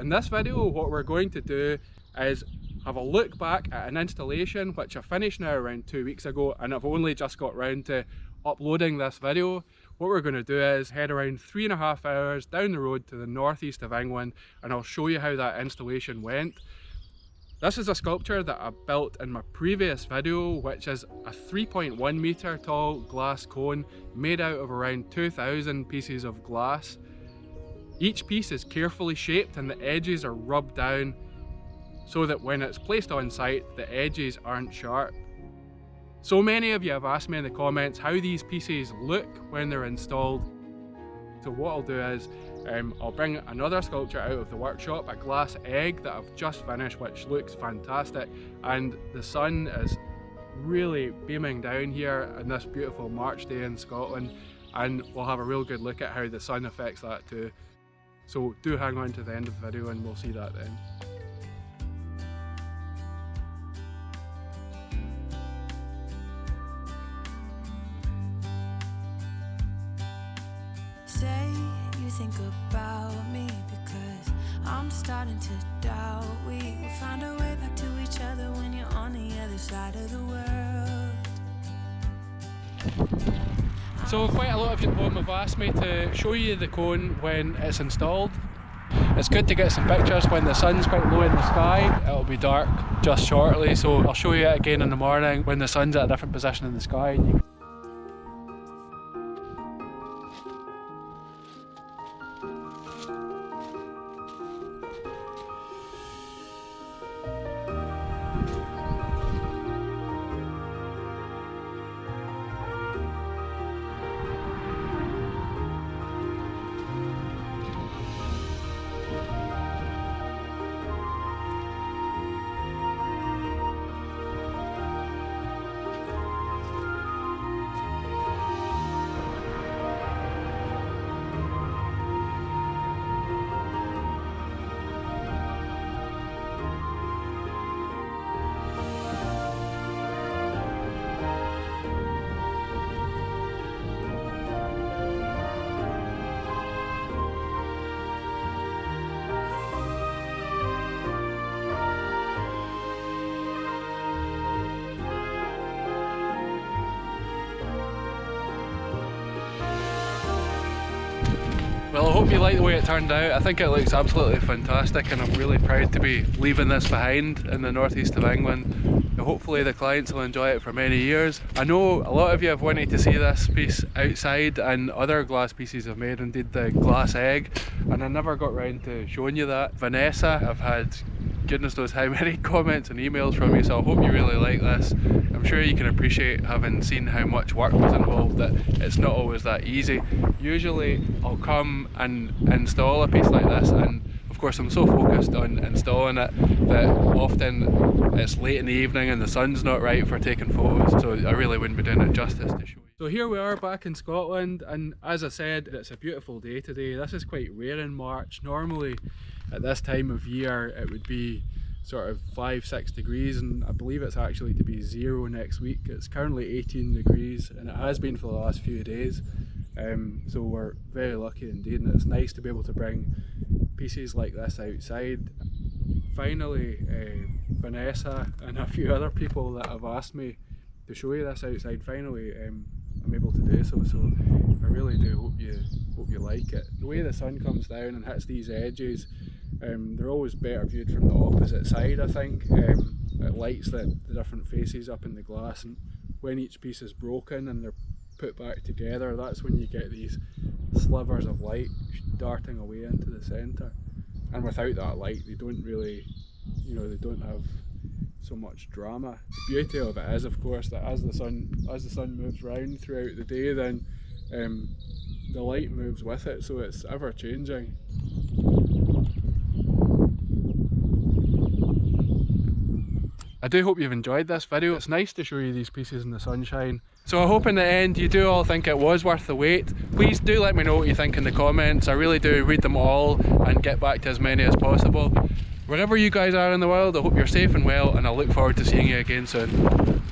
In this video, what we're going to do is have a look back at an installation which I finished now around 2 weeks ago, and I've only just got round to uploading this video. What we're going to do is head around 3.5 hours down the road to the northeast of England, and I'll show you how that installation went. This is a sculpture that I built in my previous video, which is a 3.1 metre tall glass cone made out of around 2,000 pieces of glass. Each piece is carefully shaped and the edges are rubbed down so that when it's placed on site, the edges aren't sharp. So many of you have asked me in the comments how these pieces look when they're installed. So what I'll do is I'll bring another sculpture out of the workshop, a glass egg that I've just finished, which looks fantastic, and the sun is really beaming down here on this beautiful March day in Scotland, and we'll have a real good look at how the sun affects that too. So do hang on to the end of the video and we'll see that then. Say you think about me because I'm starting to doubt we will find our way back to each other when you're on the other side of the world. So quite a lot of you at home have asked me to show you the cone when it's installed. It's good to get some pictures when the sun's quite low in the sky. It'll be dark just shortly, so I'll show you it again in the morning when the sun's at a different position in the sky. Well, I hope you like the way it turned out. I think it looks absolutely fantastic and I'm really proud to be leaving this behind in the northeast of England. Hopefully the clients will enjoy it for many years. I know a lot of you have wanted to see this piece outside and other glass pieces I've made, indeed the glass egg, and I never got round to showing you that. Vanessa, I've had goodness knows how many comments and emails from you, so I hope you really like this. I'm sure you can appreciate, having seen how much work was involved, that it's not always that easy. Usually I'll come and install a piece like this, and of course I'm so focused on installing it that often it's late in the evening and the sun's not right for taking photos, so I really wouldn't be doing it justice to show you. So here we are back in Scotland, and as I said, it's a beautiful day today. This is quite rare in March. Normally at this time of year it would be sort of 5-6 degrees, and I believe it's actually to be 0 next week. It's currently 18 degrees and it has been for the last few days, so we're very lucky indeed, and it's nice to be able to bring pieces like this outside. Finally, Vanessa and a few other people that have asked me to show you this outside, finally I'm able to do so, so I really do hope you like it. The way the sun comes down and hits these edges, they're always better viewed from the opposite side, I think. It lights the different faces up in the glass, and when each piece is broken and they're put back together, that's when you get these slivers of light darting away into the centre. And without that light they don't really, they don't have so much drama. The beauty of it is, of course, that as the sun moves round throughout the day, then the light moves with it, so it's ever changing. I do hope you've enjoyed this video. It's nice to show you these pieces in the sunshine. So I hope in the end you do all think it was worth the wait. Please do let me know what you think in the comments. I really do read them all and get back to as many as possible. Wherever you guys are in the world, I hope you're safe and well, and I look forward to seeing you again soon.